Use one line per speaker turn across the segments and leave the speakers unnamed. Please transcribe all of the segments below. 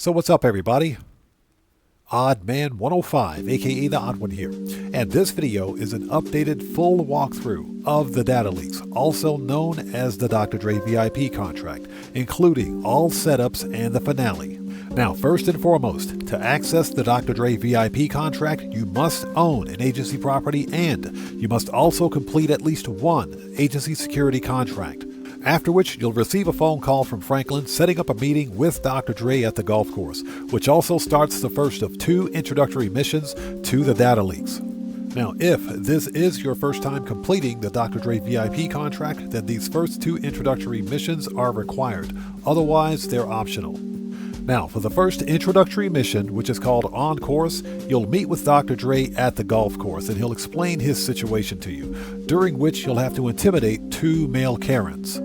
So what's up, everybody? OddMan105, aka the Odd One here, and this video is an updated full walkthrough of the data leaks, also known as the Dr. Dre VIP contract, including all setups and the finale. Now, first and foremost, to access the Dr. Dre VIP contract, you must own an agency property and you must also complete at least one agency security contract. After which, you'll receive a phone call from Franklin setting up a meeting with Dr. Dre at the golf course, which also starts the first of 2 introductory missions to the data leaks. Now, if this is your first time completing the Dr. Dre VIP contract, then these first 2 introductory missions are required. Otherwise, they're optional. Now, for the first introductory mission, which is called On Course, you'll meet with Dr. Dre at the golf course and he'll explain his situation to you, during which you'll have to intimidate 2 male Karens.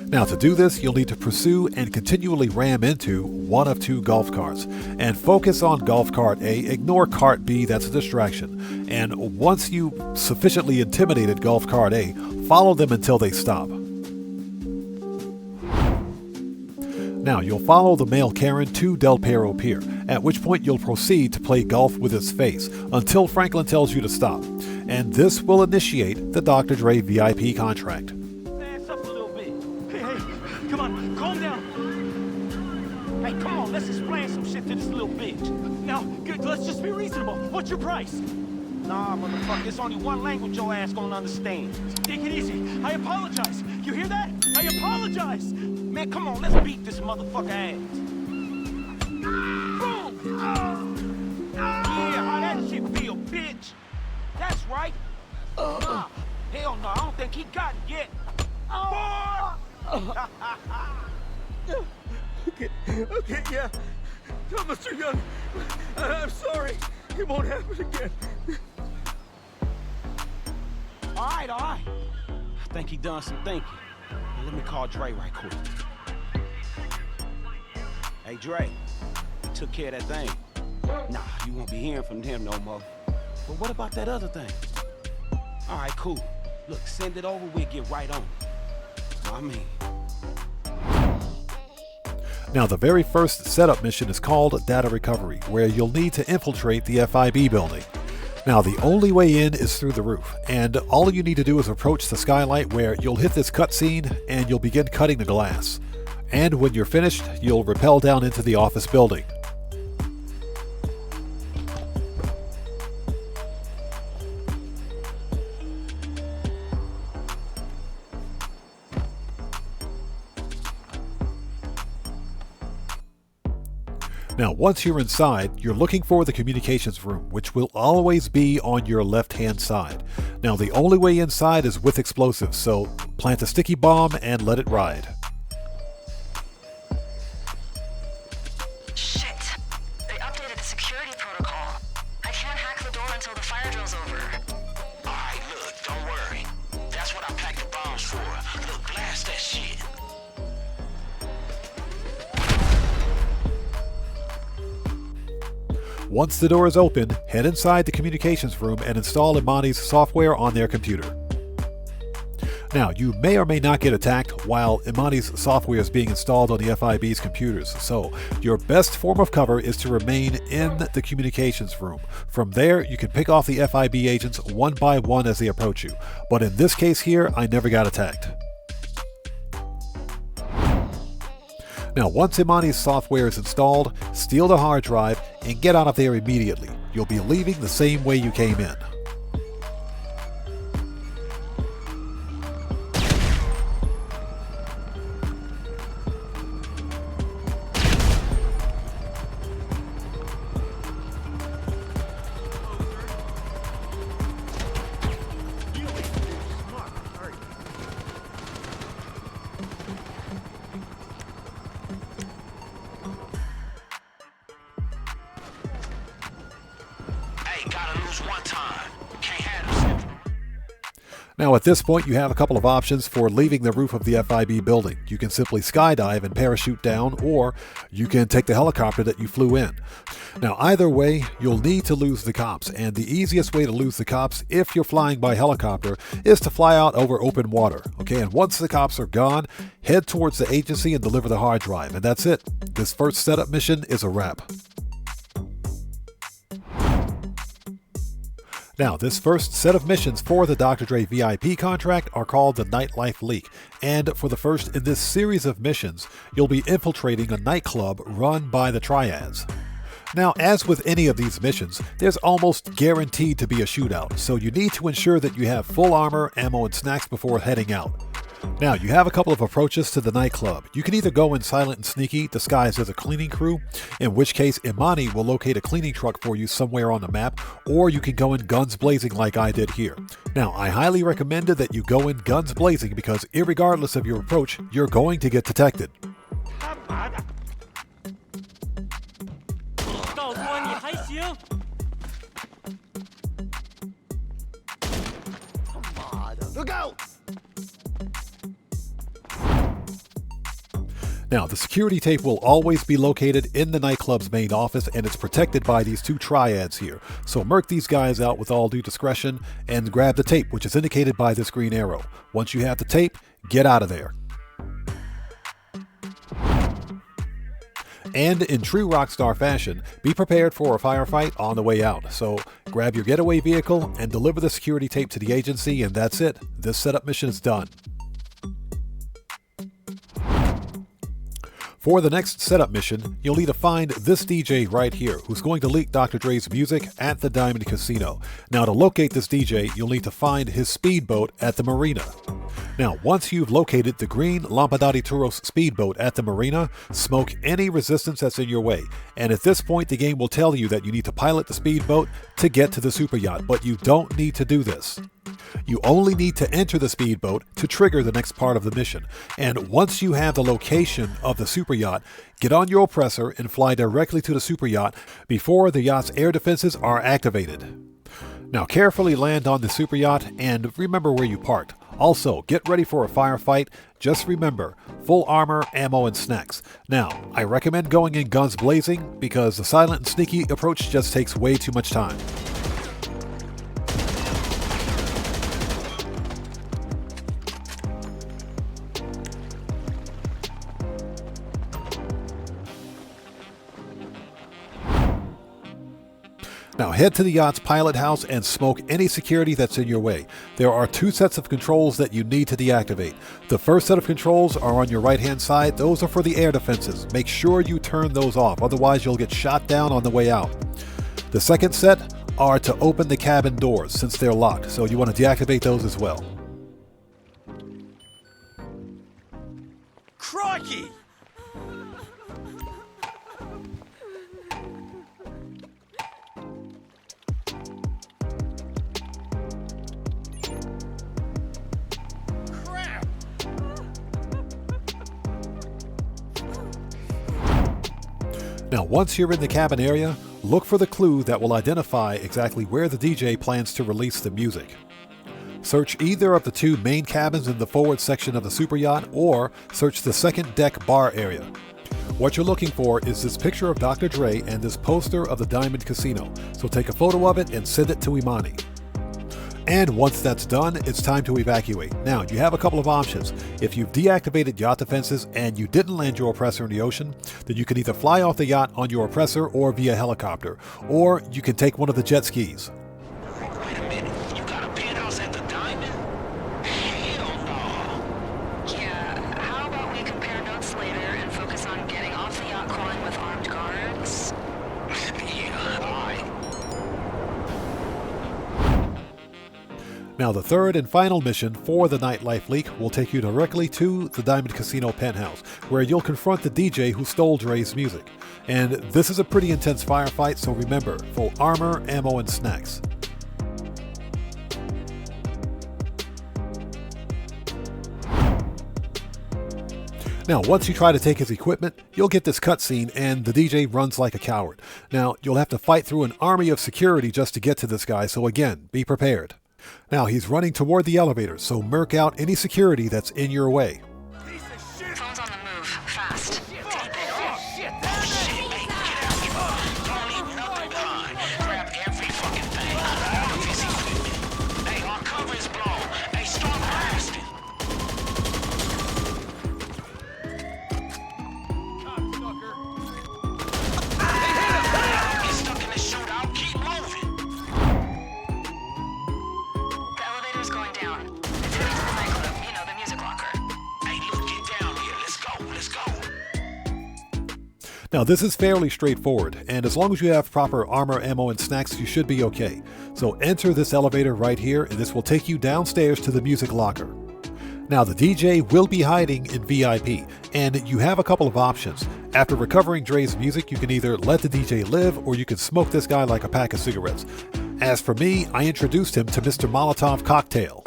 Now, to do this, you'll need to pursue and continually ram into one of 2 golf carts, and focus on golf cart A, ignore cart B, that's a distraction, and once you sufficiently intimidated golf cart A, follow them until they stop. Now, you'll follow the male Karen to Del Perro Pier, at which point you'll proceed to play golf with his face until Franklin tells you to stop, and this will initiate the Dr. Dre VIP contract.
Ass up a little bit. Hey, come on, calm down. Hey, come on, let's explain some shit to this little bitch. Now, good, let's just be reasonable. What's your price? Nah, motherfucker, there's only one language your ass gonna understand. Take it easy. I apologize. You hear that? I apologize. Man, come on, let's beat this motherfucker ass. Boom! Yeah, how that shit feel, bitch? That's right. Nah, hell no, I don't think he got it yet.
Okay, yeah. No, Mr. Young, I'm sorry. It won't happen again.
All right. I think he done some thinking. Now, let me call Dre right quick. Hey, Dre, you took care of that thing. Nah, you won't be hearing from him no more. But what about that other thing? All right, cool. Look, send it over, we'll get right on it. I mean...
Now, the very first setup mission is called Data Recovery, where you'll need to infiltrate the FIB building. Now, the only way in is through the roof, and all you need to do is approach the skylight where you'll hit this cutscene and you'll begin cutting the glass. And when you're finished, you'll rappel down into the office building. Now, once you're inside, you're looking for the communications room, which will always be on your left-hand side. Now, the only way inside is with explosives, so plant a sticky bomb and let it ride.
Shit! They updated the security protocol. I can't hack the door until the fire drill's over.
Alright, look, don't worry. That's what I packed the bombs for. Look, blast that shit.
Once the door is open, head inside the communications room and install Imani's software on their computer. Now, you may or may not get attacked while Imani's software is being installed on the FIB's computers, so your best form of cover is to remain in the communications room. From there, you can pick off the FIB agents one by one as they approach you, but in this case here, I never got attacked. Now, once Imani's software is installed, steal the hard drive and get out of there immediately. You'll be leaving the same way you came in.
Hey, gotta lose one time.
Now at this point you have a couple of options for leaving the roof of the FIB building. You can simply skydive and parachute down, or you can take the helicopter that you flew in. Now either way, you'll need to lose the cops, and the easiest way to lose the cops if you're flying by helicopter is to fly out over open water. Okay, and once the cops are gone, head towards the agency and deliver the hard drive, and that's it. This first setup mission is a wrap. Now, this first set of missions for the Dr. Dre VIP contract are called the Nightlife Leak, and for the first in this series of missions, you'll be infiltrating a nightclub run by the Triads. Now, as with any of these missions, there's almost guaranteed to be a shootout, so you need to ensure that you have full armor, ammo, and snacks before heading out. Now, you have a couple of approaches to the nightclub. You can either go in silent and sneaky, disguised as a cleaning crew, in which case Imani will locate a cleaning truck for you somewhere on the map, or you can go in guns blazing like I did here. Now, I highly recommend that you go in guns blazing because irregardless of your approach, you're going to get detected.
Look out!
Now, the security tape will always be located in the nightclub's main office, and it's protected by these two triads here. So mark these guys out with all due discretion and grab the tape, which is indicated by this green arrow. Once you have the tape, get out of there. And in true rockstar fashion, be prepared for a firefight on the way out. So grab your getaway vehicle and deliver the security tape to the agency, and that's it. This setup mission is done. For the next setup mission, you'll need to find this DJ right here, who's going to leak Dr. Dre's music at the Diamond Casino. Now, to locate this DJ, you'll need to find his speedboat at the marina. Now, once you've located the green Lampadati Turos speedboat at the marina, smoke any resistance that's in your way. And at this point, the game will tell you that you need to pilot the speedboat to get to the superyacht, but you don't need to do this. You only need to enter the speedboat to trigger the next part of the mission. And once you have the location of the superyacht, get on your oppressor and fly directly to the superyacht before the yacht's air defenses are activated. Now carefully land on the superyacht and remember where you parked. Also, get ready for a firefight. Just remember, full armor, ammo, and snacks. Now, I recommend going in guns blazing because the silent and sneaky approach just takes way too much time. Now head to the yacht's pilot house and smoke any security that's in your way. There are two sets of controls that you need to deactivate. The first set of controls are on your right hand side. Those are for the air defenses. Make sure you turn those off, otherwise you'll get shot down on the way out. The second set are to open the cabin doors since they're locked, so you want to deactivate those as well.
Crikey!
Now, once you're in the cabin area, look for the clue that will identify exactly where the DJ plans to release the music. Search either of the two main cabins in the forward section of the superyacht, or search the second deck bar area. What you're looking for is this picture of Dr. Dre and this poster of the Diamond Casino, so take a photo of it and send it to Imani. And once that's done, it's time to evacuate. Now, you have a couple of options. If you've deactivated yacht defenses and you didn't land your oppressor in the ocean, then you can either fly off the yacht on your oppressor or via helicopter, or you can take one of the jet skis.
Wait a minute, you got a penthouse at the Diamond? Hell no!
Yeah, how about we compare notes later and focus on getting off the yacht crawling with armed guards?
Yeah, alright.
Now, the third and final mission for the Nightlife Leak will take you directly to the Diamond Casino penthouse, where you'll confront the DJ who stole Dre's music. And this is a pretty intense firefight, so remember, full armor, ammo, and snacks. Now, once you try to take his equipment, you'll get this cutscene and the DJ runs like a coward. Now, you'll have to fight through an army of security just to get to this guy, so again, be prepared. Now he's running toward the elevator, so murk out any security that's in your way.
Phone's on the move. Fast. Did he bail?
Shit, hey, get out. Don't leave nothing behind. Grab every fucking thing. Office equipment. Hey, our cover is blown. Hey, start blasting. Get stuck in the shootout. Keep moving.
The elevator's going down. It's heading to the nightclub. You know, the music locker.
Hey, look, get down here. Let's go. Let's go.
Now this is fairly straightforward, and as long as you have proper armor, ammo, and snacks, you should be okay. So enter this elevator right here, and this will take you downstairs to the music locker. Now the DJ will be hiding in VIP, and you have a couple of options. After recovering Dre's music, you can either let the DJ live, or you can smoke this guy like a pack of cigarettes. As for me, I introduced him to Mr. Molotov Cocktail.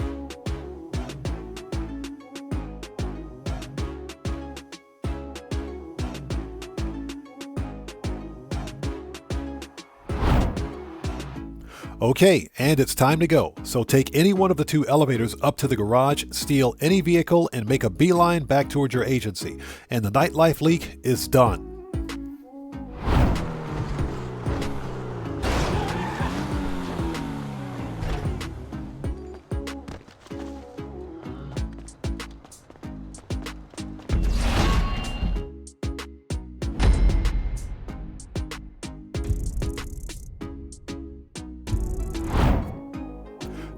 Okay, and it's time to go. So take any one of the two elevators up to the garage, steal any vehicle, and make a beeline back towards your agency. And the Nightlife Leak is done.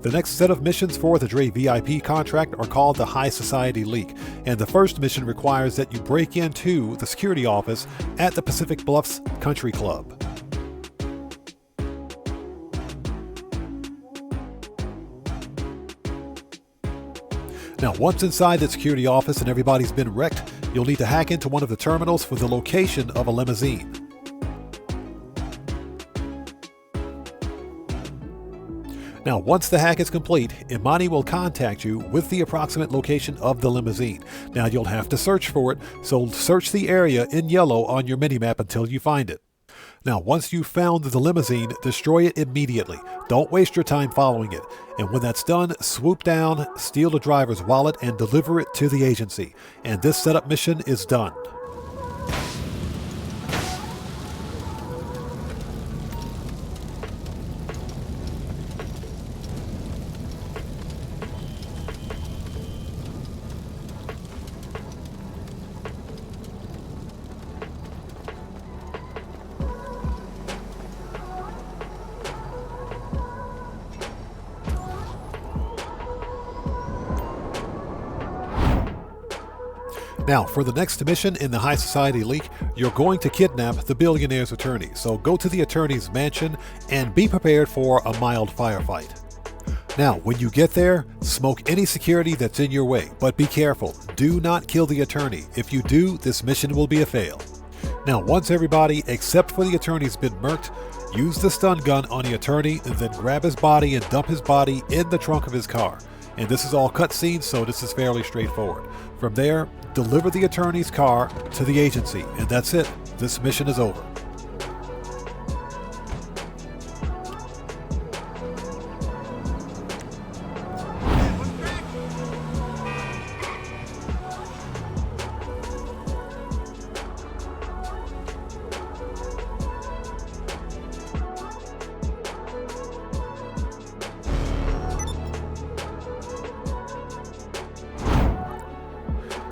The next set of missions for the Dre VIP contract are called the High Society Leak, and the first mission requires that you break into the security office at the Pacific Bluffs Country Club. Now, once inside the security office and everybody's been wrecked, you'll need to hack into one of the terminals for the location of a limousine. Now, once the hack is complete, Imani will contact you with the approximate location of the limousine. Now, you'll have to search for it, so search the area in yellow on your minimap until you find it. Now, once you've found the limousine, destroy it immediately. Don't waste your time following it. And when that's done, swoop down, steal the driver's wallet, and deliver it to the agency. And this setup mission is done. Now, for the next mission in the High Society Leak, you're going to kidnap the Billionaire's attorney. So go to the attorney's mansion and be prepared for a mild firefight. Now, when you get there, smoke any security that's in your way, but be careful. Do not kill the attorney. If you do, this mission will be a fail. Now, once everybody except for the attorney's been murked, use the stun gun on the attorney and then grab his body and dump his body in the trunk of his car. And this is all cutscenes, so this is fairly straightforward. From there, deliver the attorney's car to the agency, and that's it. This mission is over.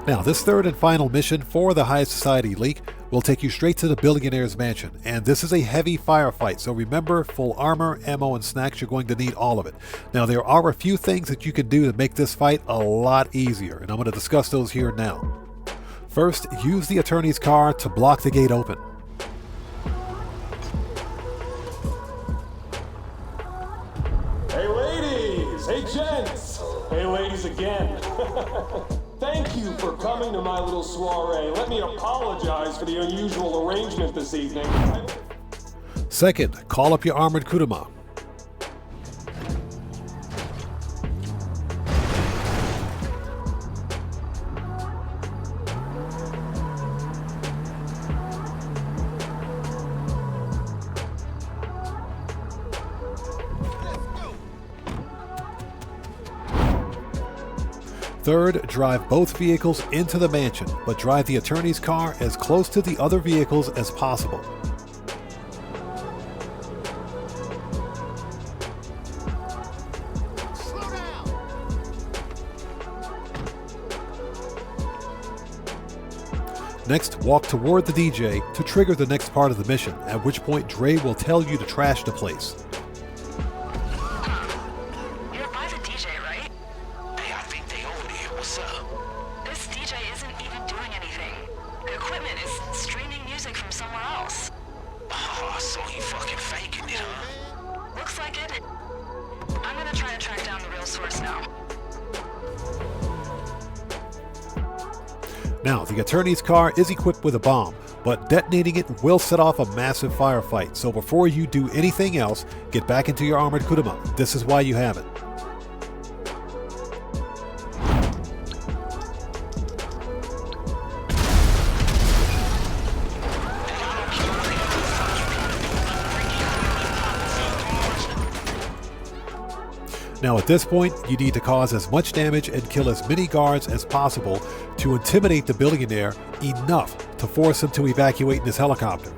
Now, this third and final mission for the High Society Leak will take you straight to the Billionaire's mansion, and this is a heavy firefight, so remember, full armor, ammo, and snacks, you're going to need all of it. Now, there are a few things that you can do to make this fight a lot easier, and I'm going to discuss those here now. First, use the attorney's car to block the gate open.
Hey ladies! Hey gents! Hey ladies again! Thank you for coming to my little soiree. Let me apologize for the unusual arrangement this evening.
Second, call up your armored kuruma. Third, drive both vehicles into the mansion, but drive the attorney's car as close to the other vehicles as possible. Next, walk toward the DJ to trigger the next part of the mission, at which point Dre will tell you to trash the place.
You're by the DJ, right?
Hey, I think they over here. What's up?
This DJ isn't even doing anything. The equipment is streaming music from somewhere else.
Oh, so he fucking faking it, huh?
Looks like it. I'm gonna try to track down the real source now.
Now, the attorney's car is equipped with a bomb, but detonating it will set off a massive firefight, so before you do anything else, get back into your armored kuruma. This is why you have it. Now at this point, you need to cause as much damage and kill as many guards as possible to intimidate the billionaire enough to force him to evacuate in his helicopter.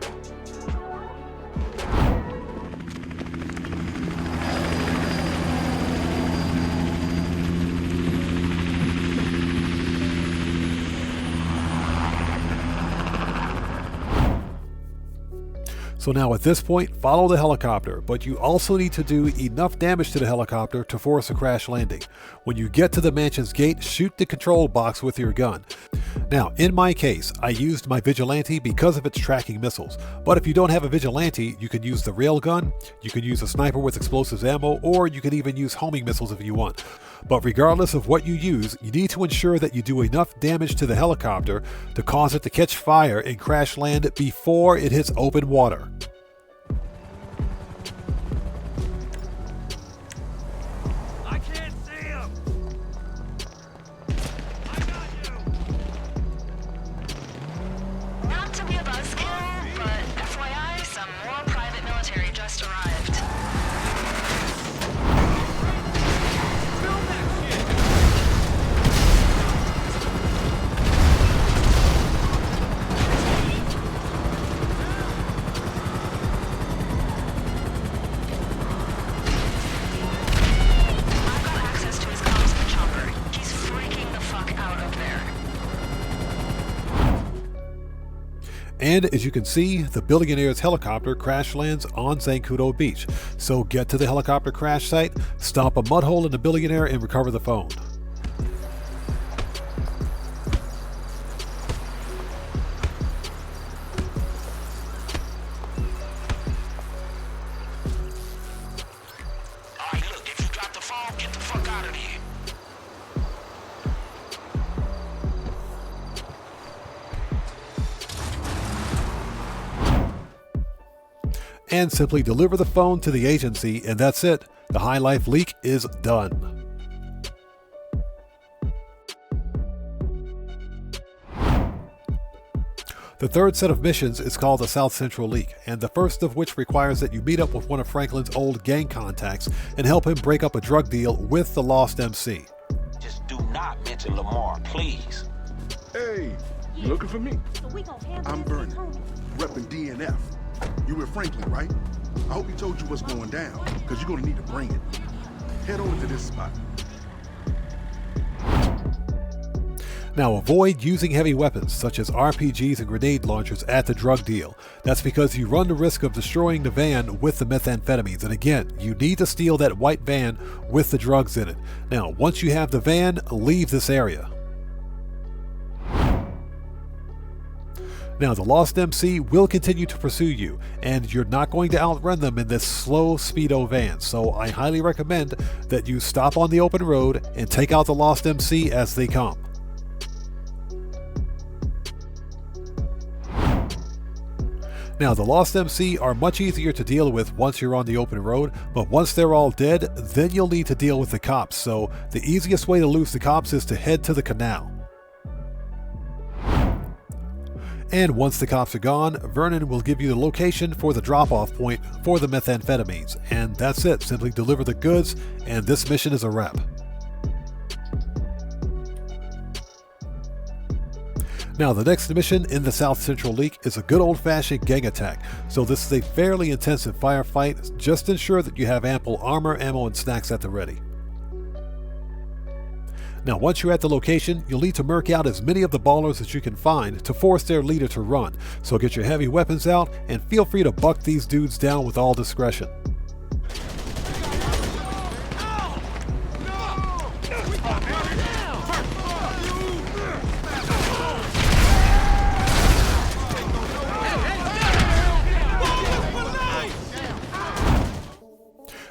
So now at this point, follow the helicopter, but you also need to do enough damage to the helicopter to force a crash landing. When you get to the mansion's gate, shoot the control box with your gun. Now, in my case, I used my Vigilante because of its tracking missiles, but if you don't have a Vigilante, you can use the railgun, you can use a sniper with explosives ammo, or you can even use homing missiles if you want. But regardless of what you use, you need to ensure that you do enough damage to the helicopter to cause it to catch fire and crash land before it hits open water.
I can't see him! I got you!
Not to be a buzzkill, but FYI, some more private military just arrived.
Film that shit!
I've got access to his comms with Chopper. He's freaking the fuck out up there.
And as you can see, the billionaire's helicopter crash lands on Zancudo Beach. So get to the helicopter crash site, stomp a mud hole in the billionaire, and recover the phone.
Alright, look, if you drop the phone, get the fuck out of here.
And simply deliver the phone to the agency, and that's it. The Highlife Leak is done. The third set of missions is called the South Central Leak, and the first of which requires that you meet up with one of Franklin's old gang contacts and help him break up a drug deal with the Lost MC.
Just do not mention Lamar, please.
Hey, you looking for me?
So we gon' handle
I'm
this
Vernon,
internally.
repping DNF. You with Franklin, right? I hope he told you what's going down, because you're gonna need to bring it. Head over to this spot.
Now avoid using heavy weapons such as RPGs and grenade launchers at the drug deal. That's because you run the risk of destroying the van with the methamphetamines, and again, you need to steal that white van with the drugs in it. Now once you have the van, leave this area. Now, the Lost MC will continue to pursue you, and you're not going to outrun them in this slow speedo van, so I highly recommend that you stop on the open road and take out the Lost MC as they come. Now, the Lost MC are much easier to deal with once you're on the open road, but once they're all dead, then you'll need to deal with the cops, so the easiest way to lose the cops is to head to the canal. And once the cops are gone, Vernon will give you the location for the drop-off point for the methamphetamines. And that's it. Simply deliver the goods, and this mission is a wrap. Now, the next mission in the South Central Leak is a good old-fashioned gang attack, so this is a fairly intensive firefight. Just ensure that you have ample armor, ammo, and snacks at the ready. Now, once you're at the location, you'll need to murk out as many of the ballers as you can find to force their leader to run, so get your heavy weapons out and feel free to buck these dudes down with all discretion.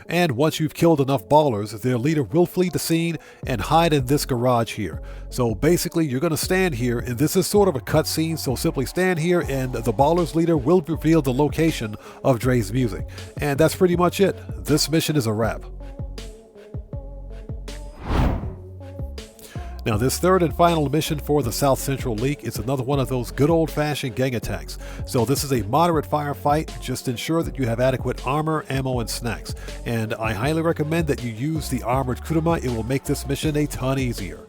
And once you've killed enough ballers, their leader will flee the scene and hide in this garage here. So basically, you're going to stand here, and this is sort of a cutscene, so simply stand here and the baller's leader will reveal the location of Dre's music. And that's pretty much it. This mission is a wrap. Now, this third and final mission for the South Central Leak is another one of those good old-fashioned gang attacks. So this is a moderate firefight. Just ensure that you have adequate armor, ammo, and snacks. And I highly recommend that you use the armored kuruma. It will make this mission a ton easier.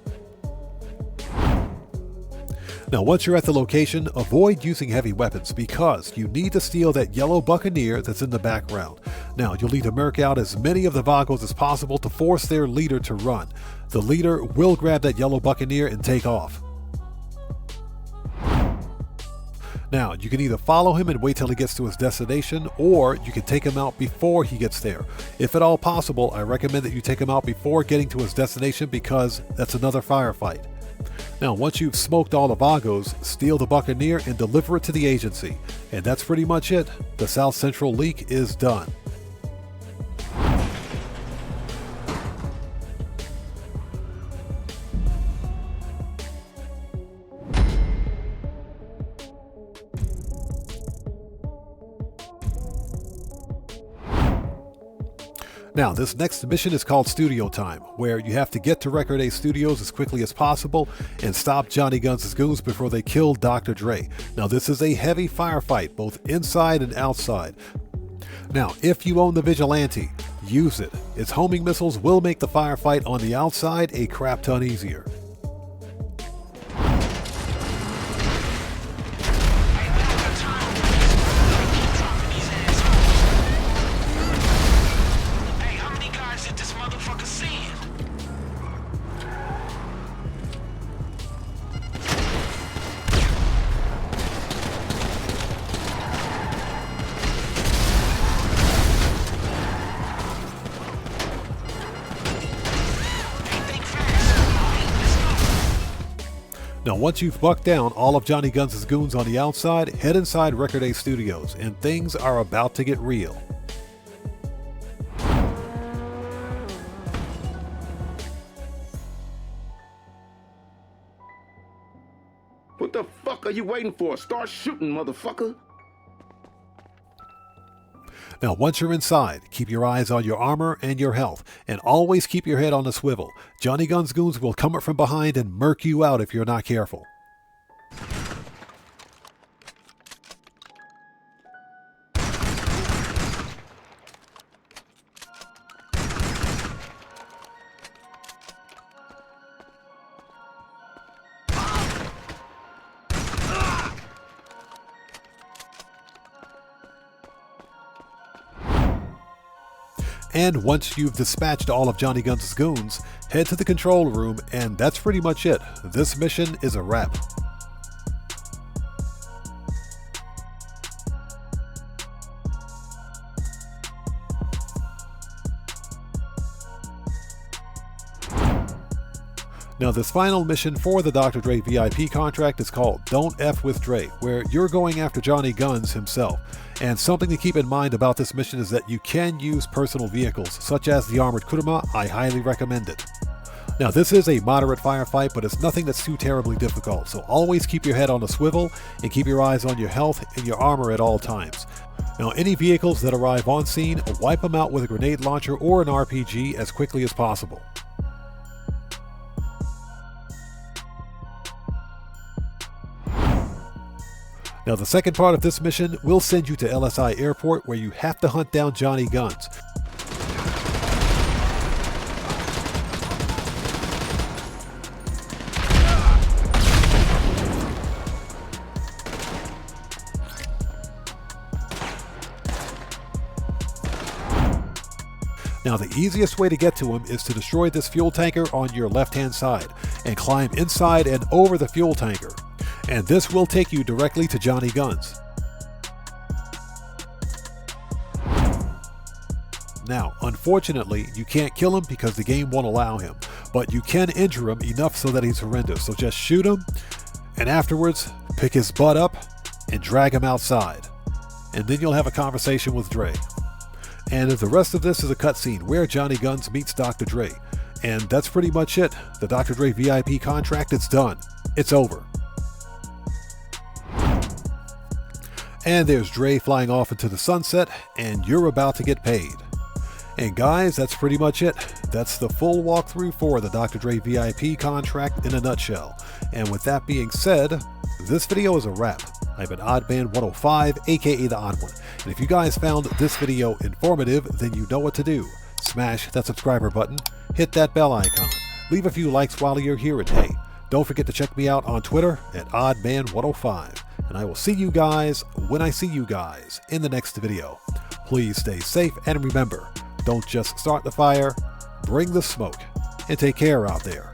Now, once you're at the location, avoid using heavy weapons because you need to steal that yellow Buccaneer that's in the background. Now, you'll need to murk out as many of the Vagos as possible to force their leader to run. The leader will grab that yellow Buccaneer and take off. Now, you can either follow him and wait till he gets to his destination, or you can take him out before he gets there. If at all possible, I recommend that you take him out before getting to his destination because that's another firefight. Now, once you've smoked all the Vagos, steal the Buccaneer and deliver it to the agency. And that's pretty much it. The South Central Leak is done. Now, this next mission is called Studio Time, where you have to get to Record A Studios as quickly as possible and stop Johnny Guns' goons before they kill Dr. Dre. Now, this is a heavy firefight, both inside and outside. Now, if you own the Vigilante, use it. Its homing missiles will make the firefight on the outside a crap ton easier. Now, once you've bucked down all of Johnny Guns' goons on the outside, head inside Record A Studios, and things are about to get real.
What the fuck are you waiting for? Start shooting, motherfucker.
Now, once you're inside, keep your eyes on your armor and your health, and always keep your head on a swivel. Johnny Guns' goons will come up from behind and murk you out if you're not careful. And once you've dispatched all of Johnny Guns' goons, head to the control room, and that's pretty much it. This mission is a wrap. Now, this final mission for the Dr. Dre VIP contract is called Don't F with Dre, where you're going after Johnny Guns himself. And something to keep in mind about this mission is that you can use personal vehicles, such as the armored kuruma. I highly recommend it. Now, this is a moderate firefight, but it's nothing that's too terribly difficult, so always keep your head on a swivel and keep your eyes on your health and your armor at all times. Now, any vehicles that arrive on scene, wipe them out with a grenade launcher or an RPG as quickly as possible. Now, the second part of this mission will send you to LSI Airport, where you have to hunt down Johnny Guns. Now the easiest way to get to him is to destroy this fuel tanker on your left hand side and climb inside and over the fuel tanker. And this will take you directly to Johnny Guns. Now, unfortunately, you can't kill him because the game won't allow him, but you can injure him enough so that he's horrendous. So just shoot him, and afterwards, pick his butt up and drag him outside. And then you'll have a conversation with Dre. And the rest of this is a cutscene where Johnny Guns meets Dr. Dre. And that's pretty much it. The Dr. Dre VIP contract, it's done. It's over. And there's Dre flying off into the sunset, and you're about to get paid. And guys, that's pretty much it. That's the full walkthrough for the Dr. Dre VIP contract in a nutshell. And with that being said, this video is a wrap. I've been OddMan105, aka The Odd One. And if you guys found this video informative, then you know what to do. Smash that subscriber button, hit that bell icon, leave a few likes while you're here, and hey, don't forget to check me out on Twitter at OddMan105. And I will see you guys when I see you guys in the next video. Please stay safe, and remember, don't just start the fire, bring the smoke, and take care out there.